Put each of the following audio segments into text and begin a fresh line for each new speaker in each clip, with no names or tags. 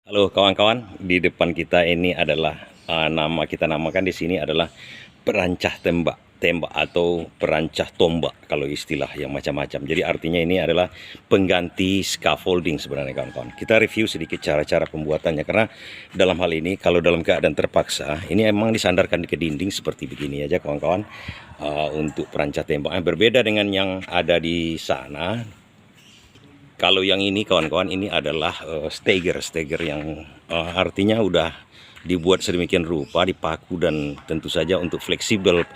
Halo kawan-kawan, di depan kita ini adalah nama kita namakan di sini adalah perancah tembak atau perancah tombak kalau istilah yang macam-macam. Jadi artinya ini adalah pengganti scaffolding sebenarnya kawan-kawan. Kita review sedikit cara-cara pembuatannya karena dalam hal ini kalau dalam keadaan terpaksa ini emang disandarkan ke dinding seperti begini aja kawan-kawan. Untuk perancah tembaknya berbeda dengan yang ada di sana. Kalau yang ini kawan-kawan ini adalah steger yang artinya udah dibuat sedemikian rupa, dipaku dan tentu saja untuk fleksibel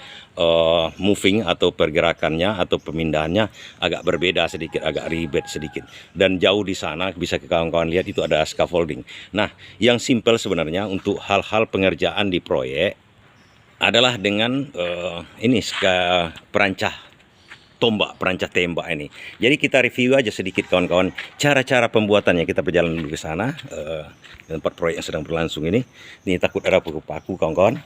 moving atau pergerakannya atau pemindahannya agak berbeda sedikit, agak ribet sedikit. Dan jauh di sana bisa kawan-kawan lihat itu ada scaffolding. Nah, yang simple sebenarnya untuk hal-hal pengerjaan di proyek adalah dengan ini perancah tembak ini. Jadi kita review aja sedikit kawan-kawan cara-cara pembuatannya. Kita berjalan dulu ke sana tempat proyek yang sedang berlangsung ini. Ini takut ada paku-paku kawan-kawan.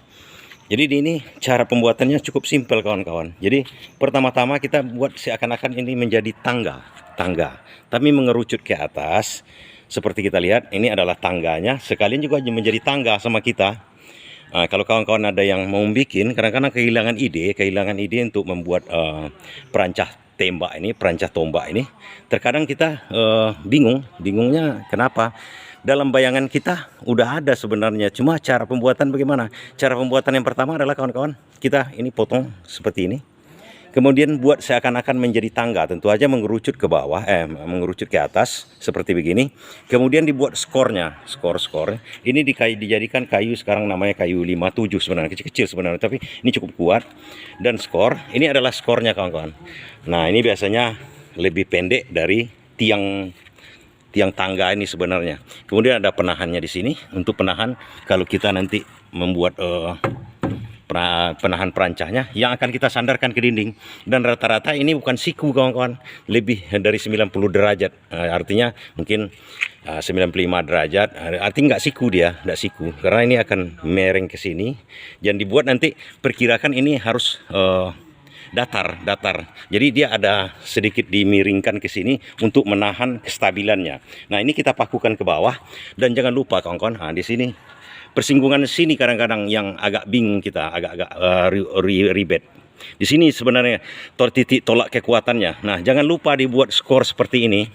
Jadi ini cara pembuatannya cukup simpel kawan-kawan. Jadi pertama-tama kita buat seakan-akan ini menjadi tangga, tapi mengerucut ke atas. Seperti kita lihat ini adalah tangganya. Sekalian juga menjadi tangga sama kita. Kalau kawan-kawan ada yang mau bikin, kadang-kadang kehilangan ide untuk membuat perancah tombak ini, terkadang kita bingungnya kenapa? Dalam bayangan kita udah ada sebenarnya, cuma cara pembuatan bagaimana? Cara pembuatan yang pertama adalah kawan-kawan, kita ini potong seperti ini. Kemudian buat seakan-akan menjadi tangga, tentu aja mengerucut ke bawah, mengerucut ke atas seperti begini. Kemudian dibuat skornya, skor. Ini dijadikan kayu, sekarang namanya kayu 57 sebenarnya, kecil-kecil sebenarnya, tapi ini cukup kuat. Dan skor, ini adalah skornya kawan-kawan. Nah, ini biasanya lebih pendek dari tiang tangga ini sebenarnya. Kemudian ada penahannya di sini untuk penahan kalau kita nanti membuat penahan perancahnya yang akan kita sandarkan ke dinding. Dan rata-rata ini bukan siku kawan-kawan, lebih dari 90 derajat, artinya mungkin 95 derajat, artinya nggak siku karena ini akan mereng ke sini dan dibuat nanti perkirakan ini harus datar. Jadi dia ada sedikit dimiringkan ke sini untuk menahan kestabilannya. Nah, ini kita pakukan ke bawah dan jangan lupa kawan-kawan, di sini persinggungan sini kadang-kadang yang agak bingung kita, agak ribet. Di sini sebenarnya titik tolak kekuatannya. Nah, jangan lupa dibuat skor seperti ini.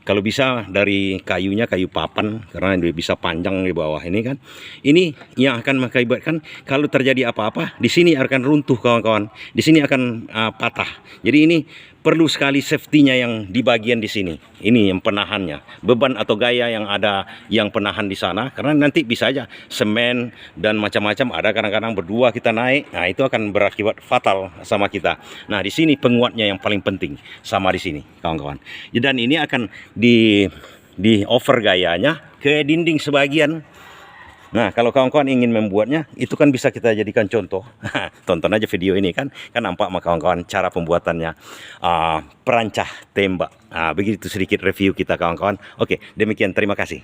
Kalau bisa dari kayunya kayu papan karena dia bisa panjang di bawah ini kan. Ini yang akan mengakibatkan kalau terjadi apa-apa di sini akan runtuh kawan-kawan. Di sini akan patah. Jadi ini perlu sekali safety-nya yang di bagian di sini. Ini yang penahannya. Beban atau gaya yang ada yang penahan di sana karena nanti bisa aja semen dan macam-macam ada kadang-kadang berdua kita naik. Nah, itu akan berakibat fatal sama kita. Nah, di sini penguatnya yang paling penting sama di sini kawan-kawan. Dan ini akan di over gayanya ke dinding sebagian. Nah, kalau kawan-kawan ingin membuatnya, itu kan bisa kita jadikan contoh. Tonton aja video ini kan nampak sama kawan-kawan cara pembuatannya perancah tembak. Begitu sedikit review kita kawan-kawan. Oke, demikian, terima kasih.